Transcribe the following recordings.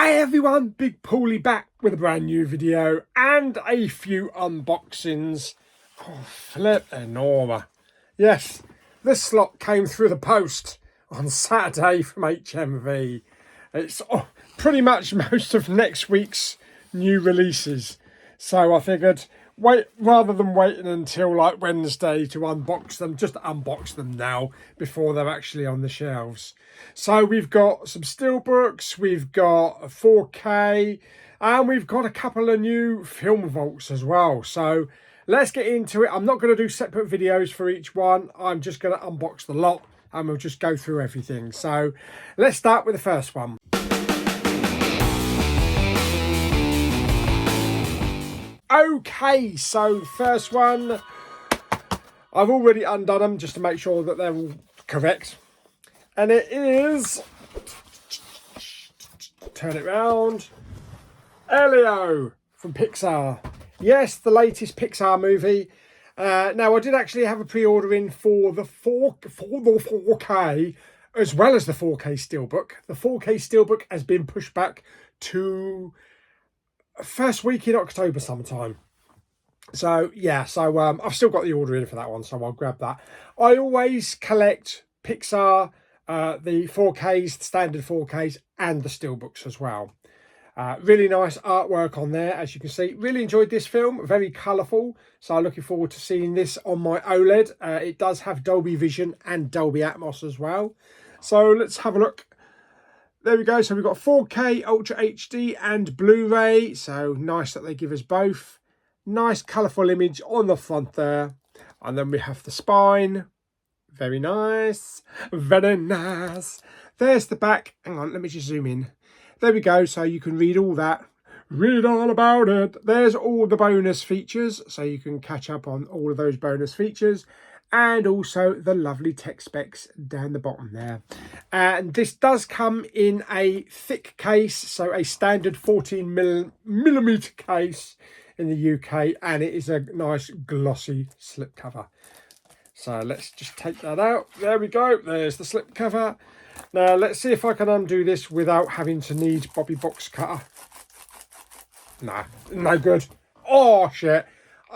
Hey everyone, Big Pauly back with a brand new video and a few unboxings. Oh, flip enorma. Yes, this slot came through the post on Saturday from HMV. It's pretty much most of next week's new releases. So I figured, rather than waiting until like Wednesday to unbox them, just unbox them now before they're actually on the shelves. So we've got some steelbooks, we've got a 4K, and we've got a couple of new film vaults as well. So let's get into it. I'm not going to do separate videos for each one. I'm just going to unbox the lot and we'll just go through everything. So let's start with the first one. Okay, so first one, I've already undone them just to make sure that they're all correct. And it is, turn it round, Elio from Pixar. Yes, the latest Pixar movie. Now, I did actually have a pre-order in for the 4K as well as the 4K Steelbook. The 4K Steelbook has been pushed back to first week in October sometime. So yeah, I've still got the order in for that one, so I'll grab that. I always collect Pixar, the 4Ks, the standard 4Ks, and the steelbooks as well. Really nice artwork on there, as you can see. Really enjoyed this film, very colourful, so I'm looking forward to seeing this on my OLED. It does have Dolby Vision and Dolby Atmos as well. So let's have a look. There we go. So we've got 4K, Ultra HD and Blu-ray. So nice that they give us both. Nice colourful image on the front there. And then we have the spine. Very nice. Very nice. There's the back. Hang on, let me just zoom in. There we go. So you can read all that. Read all about it. There's all the bonus features. So you can catch up on all of those bonus features. And also the lovely tech specs down the bottom there. And this does come in a thick case, so a standard 14mm case in the UK, and it is a nice glossy slipcover. So let's just take that out. There we go. There's the slipcover. Now let's see if I can undo this without having to need Bobby Box Cutter. Nah, no good. Oh shit.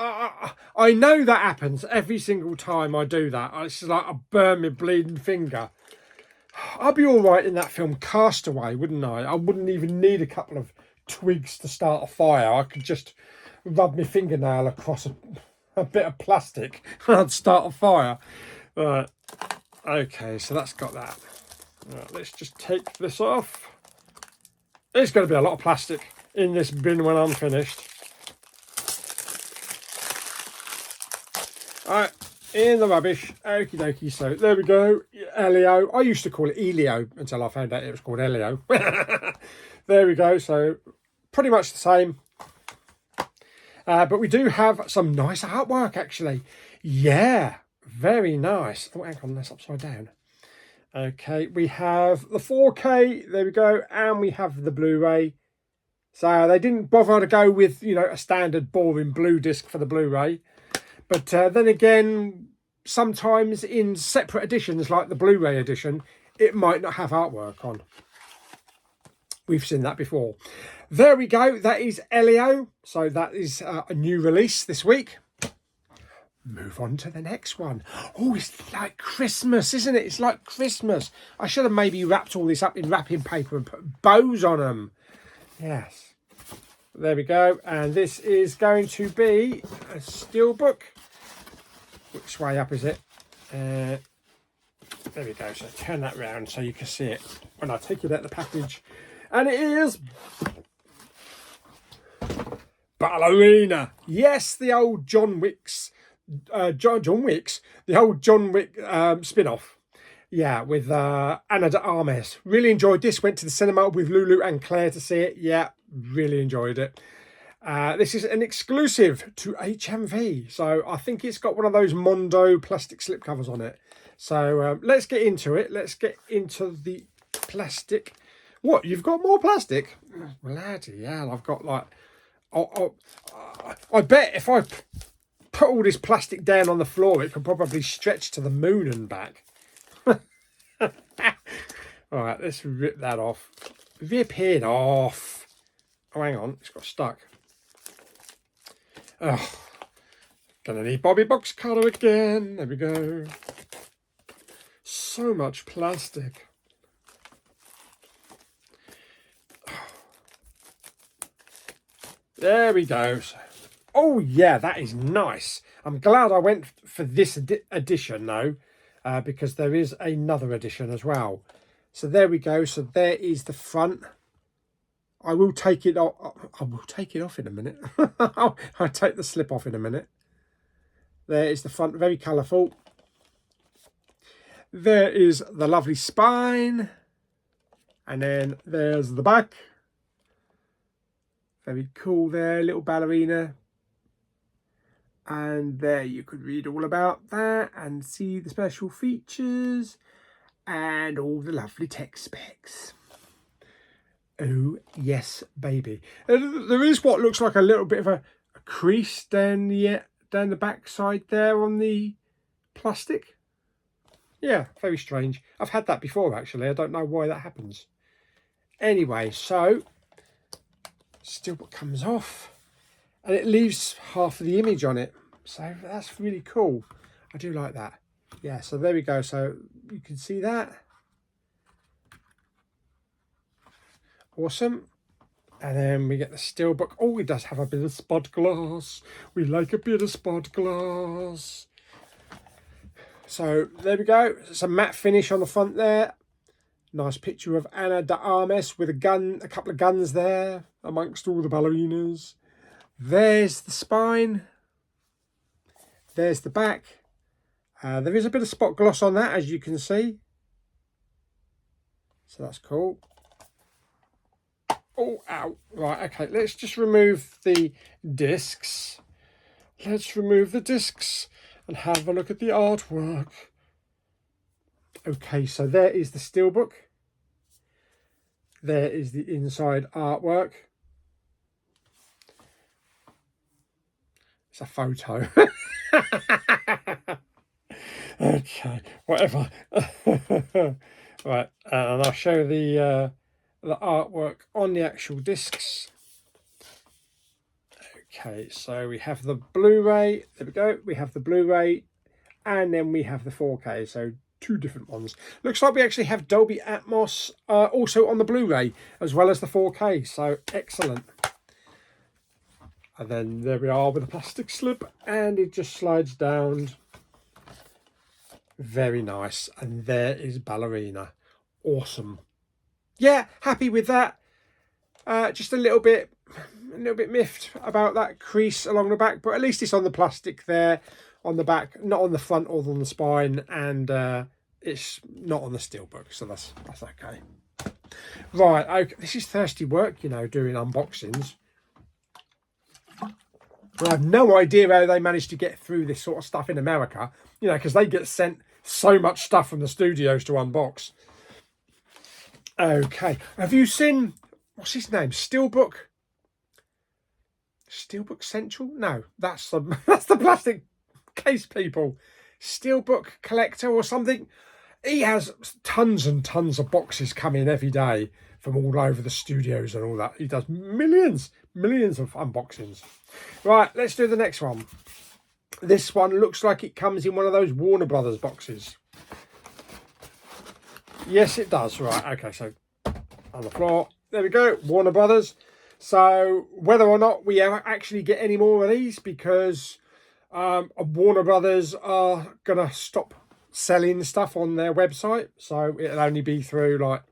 I know that happens every single time I do that. It's like I burn my bleeding finger. I'd be all right in that film Castaway, wouldn't I? I wouldn't even need a couple of twigs to start a fire. I could just rub my fingernail across a bit of plastic and I'd start a fire. Right. Okay, so that's got that. Right, let's just take this off. There's going to be a lot of plastic in this bin when I'm finished. Alright, in the rubbish. Okie dokie. So there we go. Elio. I used to call it Elio until I found out it was called Elio. There we go. So pretty much the same. But we do have some nice artwork actually. Yeah, very nice. Oh, hang on, that's upside down. Okay, we have the 4K. There we go. And we have the Blu-ray. So they didn't bother to go with, you know, a standard boring blue disc for the Blu-ray. But then again, sometimes in separate editions, like the Blu-ray edition, it might not have artwork on. We've seen that before. There we go. That is Elio. So that is a new release this week. Move on to the next one. Oh, it's like Christmas, isn't it? It's like Christmas. I should have maybe wrapped all this up in wrapping paper and put bows on them. Yes. There we go. And this is going to be a steelbook. Which way up is it? There we go. So turn that round so you can see it when I take it out the package. And it is Ballerina. Yes, the old John Wick's, the old John Wick spin-off. Yeah, with Ana de Armas. Really enjoyed this. Went to the cinema with Lulu and Claire to see it. Yeah, really enjoyed it. This is an exclusive to HMV. So I think it's got one of those Mondo plastic slipcovers on it. So let's get into it. Let's get into the plastic. What, you've got more plastic? Bloody hell, I've got like... I bet if I put all this plastic down on the floor, it could probably stretch to the moon and back. All right, let's rip that off. Rip it off. Oh, hang on, it's got stuck. Oh, gonna need Bobby box cutter again. There we go. So much plastic. There we go. Oh yeah, that is nice. I'm glad I went for this edition though, because there is another edition as well. So there we go. So there is the front. I will take it off. I will take it off in a minute. I'll take the slip off in a minute. There is the front, very colourful. There is the lovely spine. And then there's the back. Very cool there, little ballerina. And there you could read all about that and see the special features and all the lovely tech specs. Oh, yes, baby. There is what looks like a little bit of a crease down the back side there on the plastic. Yeah, very strange. I've had that before, actually. I don't know why that happens. Anyway, so still what comes off. And it leaves half of the image on it. So that's really cool. I do like that. Yeah, so there we go. So you can see that. Awesome. And then we get the steelbook. Oh, it does have a bit of spot glass. We like a bit of spot glass. So there we go. It's a matte finish on the front there. Nice picture of Ana de Armas with a gun, a couple of guns there amongst all the ballerinas. There's the spine. There's the back. There is a bit of spot gloss on that, as you can see. So that's cool. Oh, ow. Right, okay. Let's just remove the discs. Let's remove the discs and have a look at the artwork. Okay, so there is the steelbook. There is the inside artwork. It's a photo. Okay, whatever. Right, and I'll show the artwork on the actual discs. Okay, so we have the Blu-ray. There we go. We have the Blu-ray, and then we have the 4K. So two different ones. Looks like we actually have Dolby Atmos also on the Blu-ray as well as the 4K. So excellent. And then there we are with the plastic slip, and it just slides down. Very nice. And there is Ballerina. Awesome. Yeah, happy with that. Just a little bit miffed about that crease along the back, but at least it's on the plastic there on the back, not on the front or on the spine, and it's not on the steelbook, so that's okay. Right, okay, this is thirsty work, you know, doing unboxings. I have no idea how they managed to get through this sort of stuff in America, you know, because they get sent so much stuff from the studios to unbox. Okay, have you seen, what's his name, Steelbook Central? No, that's the plastic case people. Steelbook Collector or something. He has tons and tons of boxes coming every day from all over the studios and all that. He does millions of unboxings. Right, let's do the next one. This one looks like it comes in one of those Warner Brothers boxes. Yes, it does. Right, okay, so on the floor. There we go, Warner Brothers. So whether or not we ever actually get any more of these, because Warner Brothers are going to stop selling stuff on their website. So it'll only be through like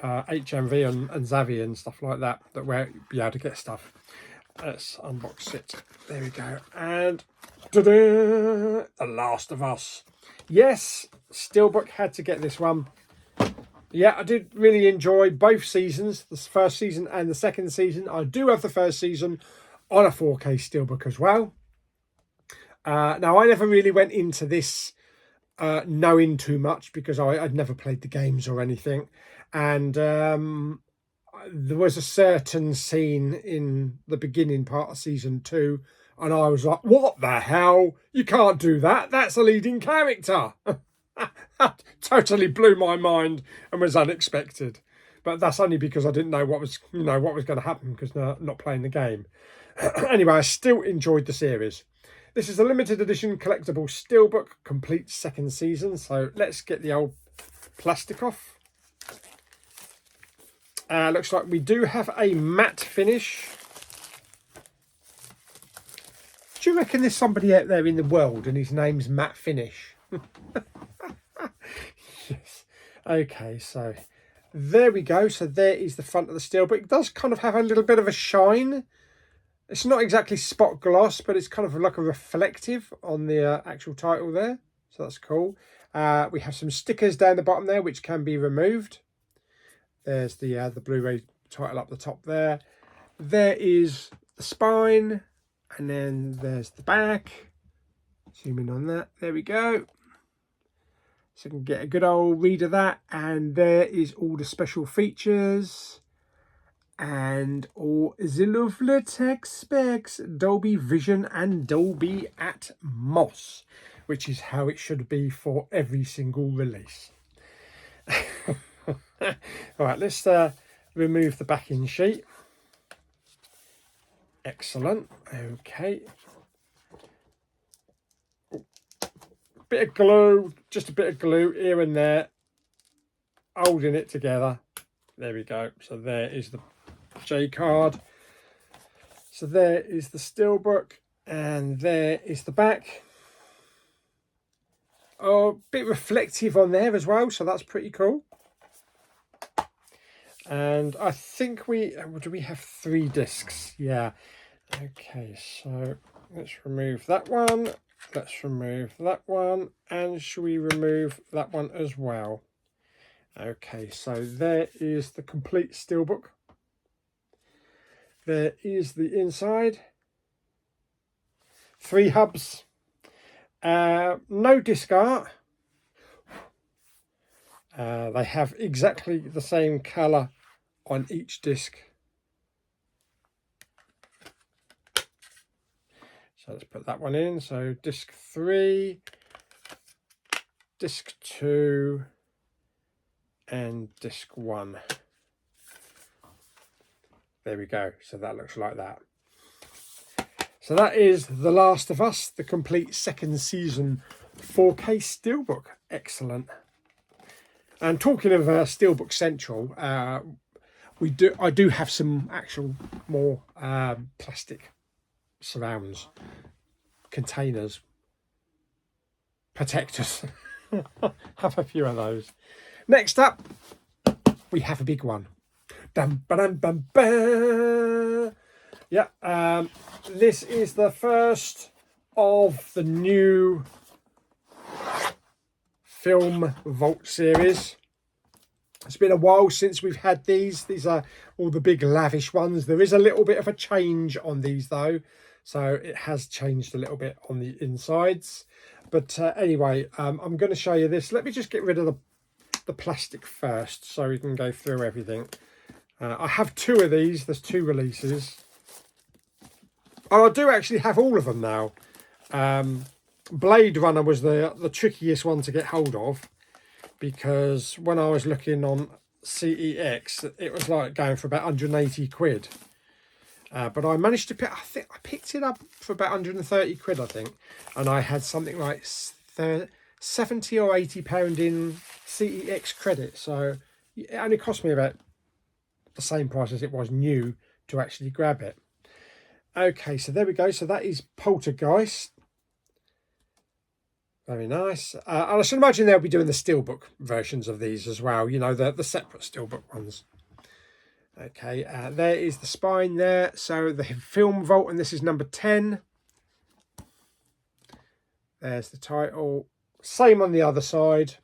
HMV and Zavvi and stuff like that we'll be able to get stuff. Let's unbox it. There we go. And ta-da! The Last of Us. Yes, Steelbook had to get this one. Yeah, I did really enjoy both seasons, the first season and the second season. I do have the first season on a 4K Steelbook as well. Now, I never really went into this knowing too much because I'd never played the games or anything. And there was a certain scene in the beginning part of season 2, and I was like, what the hell? You can't do that. That's a leading character. That totally blew my mind and was unexpected. but that's only because I didn't know what was, what was going to happen because not playing the game. Anyway, I still enjoyed the series. This is a limited edition collectible steelbook, complete second season. So let's get the old plastic off. Looks like we do have a matte finish. Do you reckon there's somebody out there in the world and his name's Matte Finish? Yes. Okay, so there we go. So there is the front of the steelbook. It does kind of have a little bit of a shine. It's not exactly spot gloss, but it's kind of like a reflective on the actual title there. So that's cool. We have some stickers down the bottom there, which can be removed. There's the Blu-ray title up the top there. There is the spine. And then there's the back. Zoom in on that. There we go. So you can get a good old read of that. And there is all the special features. And all the lovely tech specs. Dolby Vision and Dolby Atmos. Which is how it should be for every single release. Alright, let's remove the backing sheet. Excellent. Okay. Bit of glue, just a bit of glue here and there, holding it together. There we go. So there is the J card. So there is the steelbook, and there is the back. Oh, a bit reflective on there as well, so that's pretty cool. And I think do we have 3 discs? Yeah. Okay, so let's remove that one. Let's remove that one. And should we remove that one as well? Okay, so there is the complete steelbook. There is the inside. 3 hubs. No disc art. They have exactly the same colour on each disc. So let's put that one in. So disc 3, disc 2, and disc 1. There we go. So that looks like that. So that is The Last of Us, the complete second season 4K steelbook. Excellent. And talking of Steelbook Central, I do have some actual more plastic surrounds, containers, protectors. Have a few of those. Next up, we have a big one. Dum, ba-dum, bum, ba. Yeah, this is the first of the new Film Vault series. It's been a while since we've had these. These are all the big lavish ones. There is a little bit of a change on these though. So it has changed a little bit on the insides. But anyway, I'm going to show you this. Let me just get rid of the plastic first so we can go through everything. I have 2 of these. There's 2 releases. Oh, I do actually have all of them now. Blade Runner was the trickiest one to get hold of, because when I was looking on CEX, it was like going for about 180 quid. But I managed to pick, I picked it up for about 130 quid, I think. And I had something like 70 or 80 pound in CEX credit. So it only cost me about the same price as it was new to actually grab it. Okay, so there we go. So that is Poltergeist. Very nice. And I should imagine they'll be doing the steelbook versions of these as well. You know, the separate steelbook ones. Okay, there is the spine there. So the Film Vault, and this is number 10. There's the title. Same on the other side.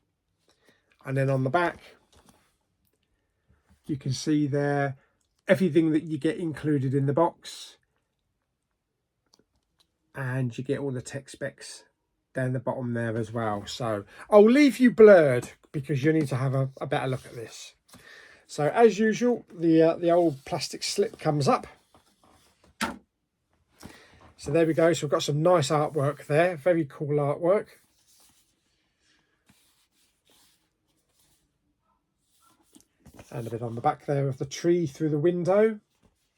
And then on the back, you can see there everything that you get included in the box. And you get all the tech specs down the bottom there as well. So I'll leave you blurred because you need to have a better look at this. So as usual, the old plastic slip comes up. So there we go. So we've got some nice artwork there. Very cool artwork. And a bit on the back there of the tree through the window.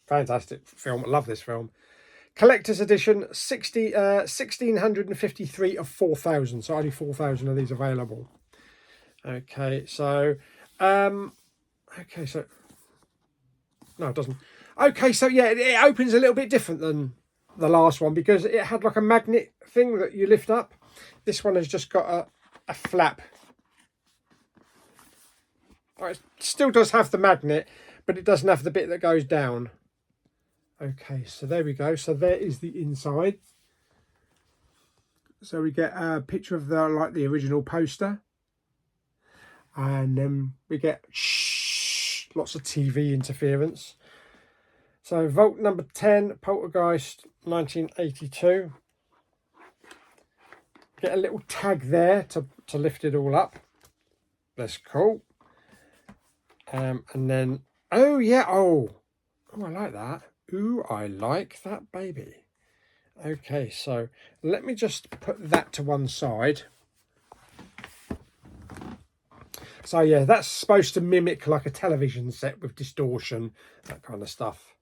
Fantastic film. I love this film. Collector's edition, 1653 of 4,000. So only 4,000 of these available. Okay, so... okay, so... No, it doesn't. Okay, so yeah, it opens a little bit different than the last one because it had like a magnet thing that you lift up. This one has just got a flap. It still does have the magnet, but it doesn't have the bit that goes down. Okay, so there we go. So there is the inside. So we get a picture of the original poster, and then we get lots of TV interference. So Vault number 10, Poltergeist 1982. Get a little tag there to lift it all up. That's cool. And then, oh yeah, oh, I like that. Ooh, I like that, baby. Okay, so let me just put that to one side. So yeah, that's supposed to mimic like a television set with distortion, that kind of stuff.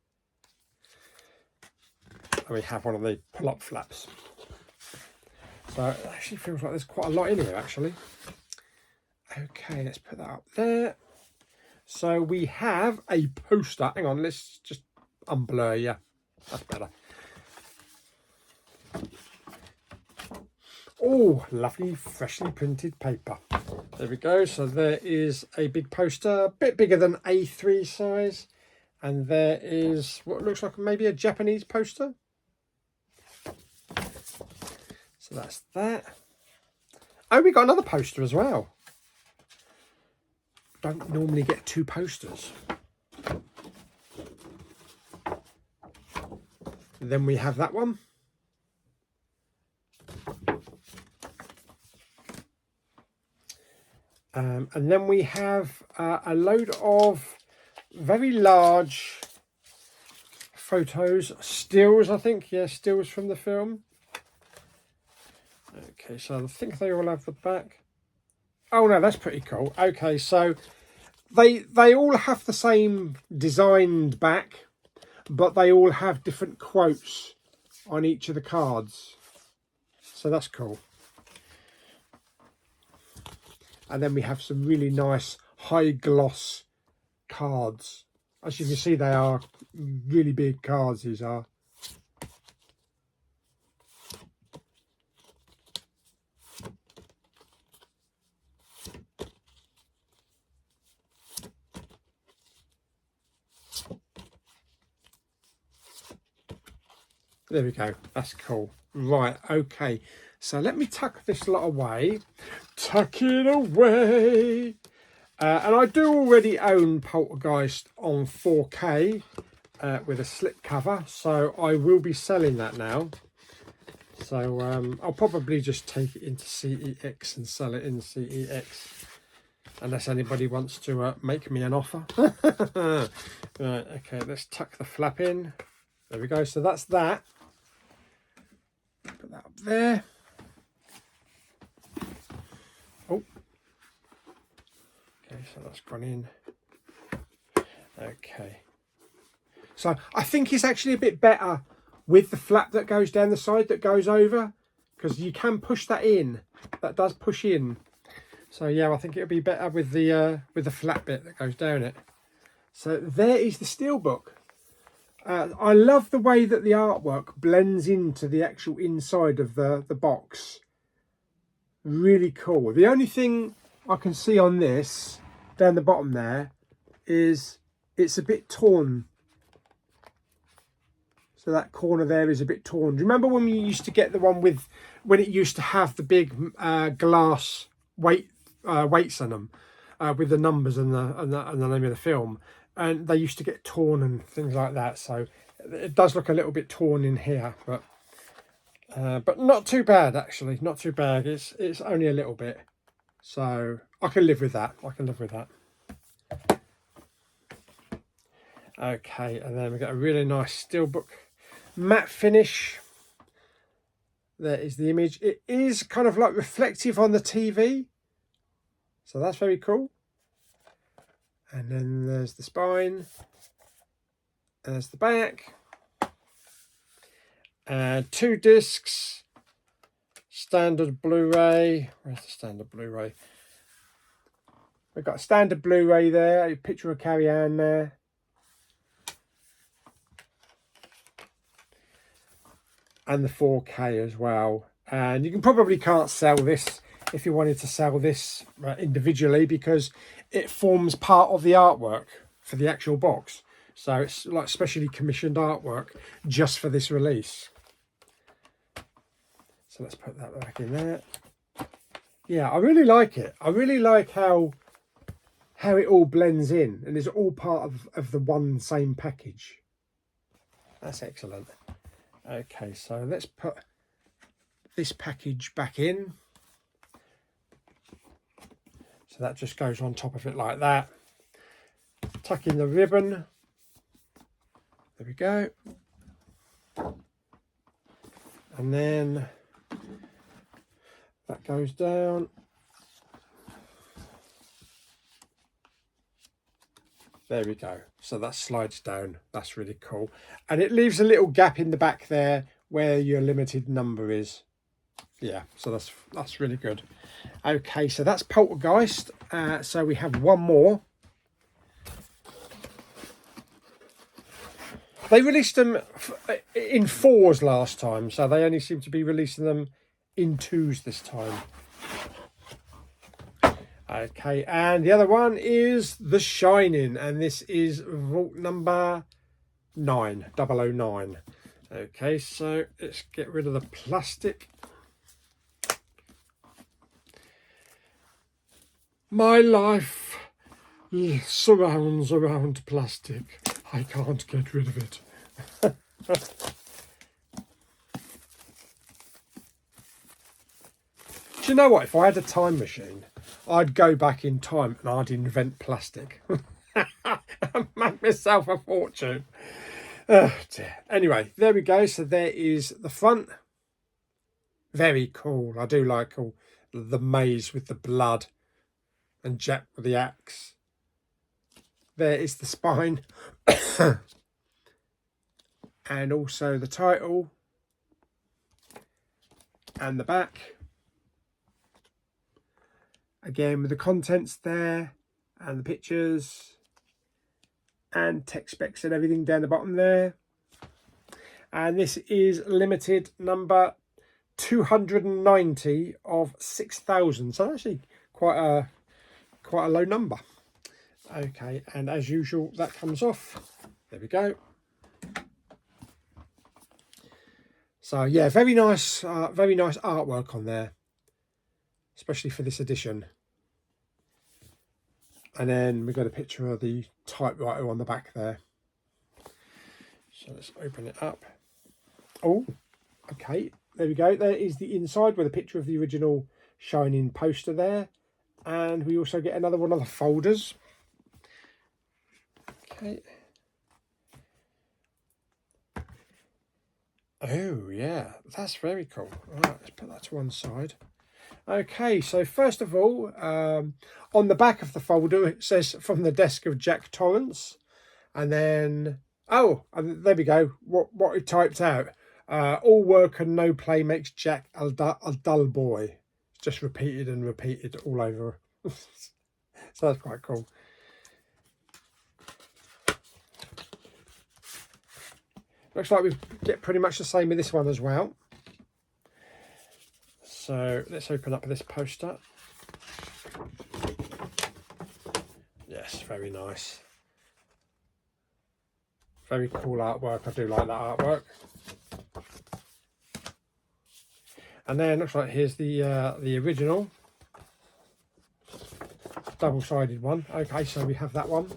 And we have one of the pull-up flaps. So it actually feels like there's quite a lot in here, actually. Okay, let's put that up there. So we have a poster. Hang on, let's just unblur, yeah. That's better. Oh, lovely, freshly printed paper. There we go. So there is a big poster, a bit bigger than A3 size. And there is what looks like maybe a Japanese poster. So that's that. Oh, we got another poster as well. Don't normally get two posters. Then we have that one. And then we have a load of very large photos, stills, I think. Yeah, stills from the film. Okay, so I think they all have the back. Oh no, that's pretty cool. Okay, so they all have the same designed back, but they all have different quotes on each of the cards. So that's cool. And then we have some really nice high gloss cards. As you can see, they are really big cards, these are. There we go. That's cool. Right, okay. So let me tuck this lot away. Tuck it away. And I do already own Poltergeist on 4K with a slip cover. So I will be selling that now. So I'll probably just take it into CEX and sell it in CEX. Unless anybody wants to make me an offer. Right, okay, let's tuck the flap in. There we go. So that's that. Put that up there. Oh. Okay, so that's gone in. Okay. So I think it's actually a bit better with the flap that goes down the side that goes over, because you can push that in. That does push in. So yeah, I think it'll be better with the flap bit that goes down it. So there is the steelbook. I love the way that the artwork blends into the actual inside of the box. Really cool. The only thing I can see on this, down the bottom there, is it's a bit torn. So that corner there is a bit torn. Do you remember when we used to get the one with, when it used to have the big glass weights on them, with the numbers and the name of the film? And they used to get torn and things like that. So it does look a little bit torn in here, but not too bad, actually. Not too bad. It's only a little bit. So I can live with that. I can live with that. Okay, and then we've got a really nice steelbook matte finish. There is the image. It is kind of like reflective on the TV. So that's very cool. And then there's the spine. There's the back. And 2 discs. Standard Blu-ray. Where's the standard Blu-ray? We've got a standard Blu-ray there. A picture of Carrie-Anne there. And the 4K as well. And you probably can't sell this if you wanted to sell this individually, because it forms part of the artwork for the actual box. So it's like specially commissioned artwork just for this release. So let's put that back in there. Yeah, I really like it. I really like how it all blends in and is all part of the one same package. That's excellent. Okay, so let's put this package back in. So that just goes on top of it like that. Tuck in the ribbon. There we go. And then that goes down. There we go. So that slides down. That's really cool. And it leaves a little gap in the back there where your limited number is. Yeah, so that's really good. Okay, so that's Poltergeist. So we have one more. They released them in 4s last time, so they only seem to be releasing them in 2s this time. Okay, and the other one is The Shining, and this is vault number 009. Okay, so let's get rid of the plastic. My life surrounds around plastic. I can't get rid of it. Do you know what? If I had a time machine, I'd go back in time and I'd invent plastic. And make myself a fortune. Oh dear. Anyway, there we go. So there is the front. Very cool. I do like all the maze with the blood and Jack with the axe. There is the spine. And also the title. And the back. Again with the contents there. And the pictures. And tech specs and everything down the bottom there. And this is limited number 290 of 6,000. So actually quite a low number. Okay, and as usual, that comes off. There we go. So yeah, very nice artwork on there, especially for this edition. And then we've got a picture of the typewriter on the back there. So let's open it up. Oh, okay, there we go. There is the inside with a picture of the original Shining poster there. And we also get another one of the folders. Okay. Oh, yeah, that's very cool. All right, let's put that to one side. Okay, so first of all, on the back of the folder, it says from the desk of Jack Torrance. And then, oh, there we go, what he typed out. All work and no play makes Jack a dull boy. It's just repeated and repeated all over. So that's quite cool. Looks like we get pretty much the same with this one as well. So let's open up this poster. Yes, very nice. Very cool artwork. I do like that artwork. And then looks like here's the original double-sided one. Okay, so we have that one.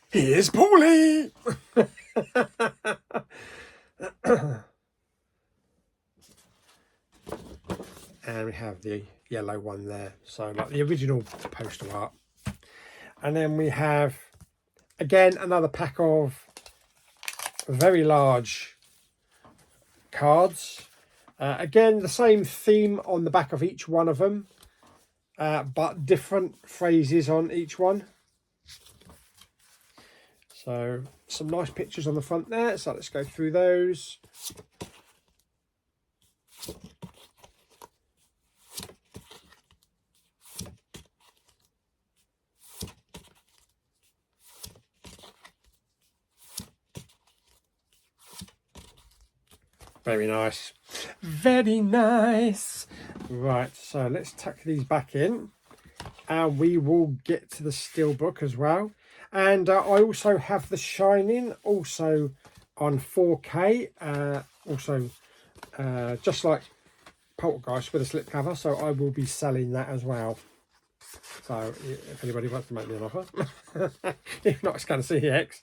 Here's Pauly. And we have the yellow one there, so like the original poster art. And then we have again another pack of very large cards. Again, the same theme on the back of each one of them, but different phrases on each one. So some nice pictures on the front there. So let's go through those. Very nice. Very nice. Right, so let's tuck these back in and we will get to the steelbook as well. And I also have the Shining, also on 4K, also just like Poltergeist with a slipcover, so I will be selling that as well. So if anybody wants to make me an offer, if not, it's going to CX.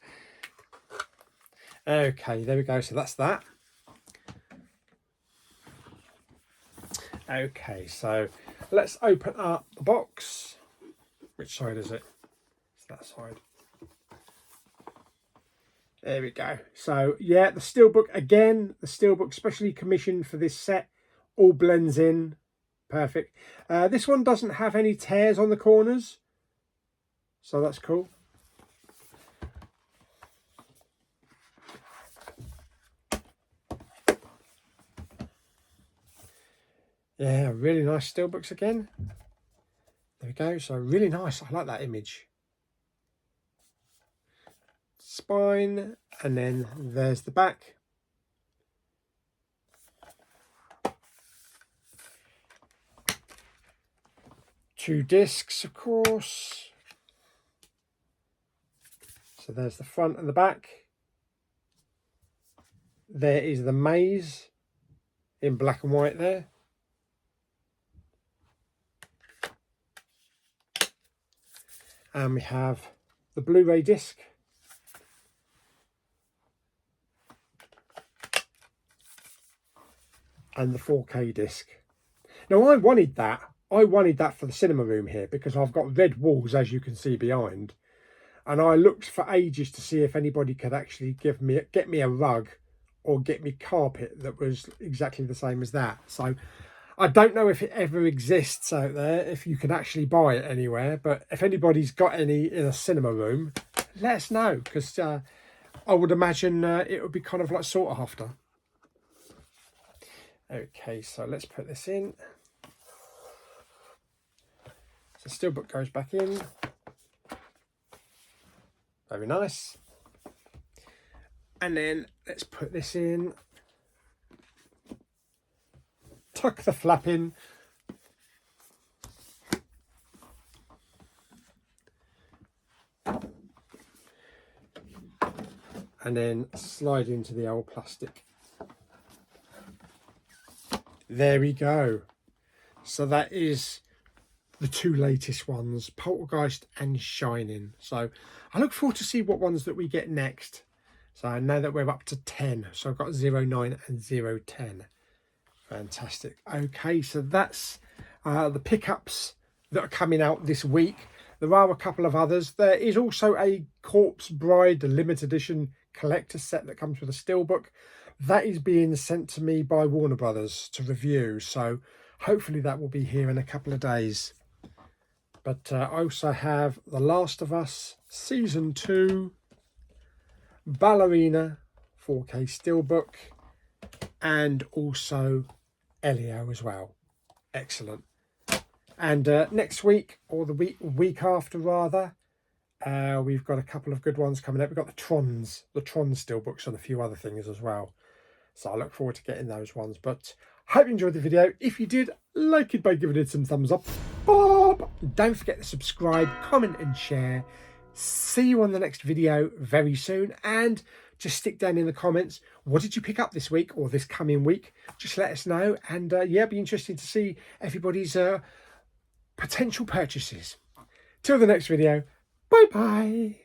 Okay, there we go. So that's that. Okay, so let's open up the box. Which side is it? It's that side. There we go. So yeah, the steelbook again, the steelbook specially commissioned for this set, all blends in perfect. This one doesn't have any tears on the corners, so that's cool. Yeah, really nice steelbooks again. There we go. So really nice. I like that image. Spine, and then there's the back. Two discs, of course. So there's the front and the back. There is the maze in black and white there. And we have the Blu-ray disc. And the 4K disc. Now I wanted that. I wanted that for the cinema room here because I've got red walls, as you can see behind. And I looked for ages to see if anybody could actually get me a rug or get me carpet that was exactly the same as that. So I don't know if it ever exists out there, if you can actually buy it anywhere, but if anybody's got any in a cinema room, let us know, because I would imagine it would be kind of like sought after. Okay, so let's put this in. So steelbook goes back in. Very nice. And then let's put this in. Tuck the flap in. And then slide into the old plastic. There we go. So that is the two latest ones, Poltergeist and Shining. So I look forward to see what ones that we get next. So I know that we're up to 10. So I've got 09 and 010. Fantastic. Okay, so that's the pickups that are coming out this week. There are a couple of others. There is also a Corpse Bride limited edition collector set that comes with a steelbook. That is being sent to me by Warner Brothers to review. So hopefully that will be here in a couple of days. But I also have The Last of Us Season 2, Ballerina 4K steelbook, and also Elio as well. Excellent. And next week, or the week after rather, we've got a couple of good ones coming up. We've got the Tron steelbooks and a few other things as well. So I look forward to getting those ones. But hope you enjoyed the video. If you did, like it by giving it some thumbs up. Bob! Don't forget to subscribe, comment and share. See you on the next video very soon. And just stick down in the comments, what did you pick up this week or this coming week? Just let us know. And yeah, be interesting to see everybody's potential purchases. Till the next video, bye bye.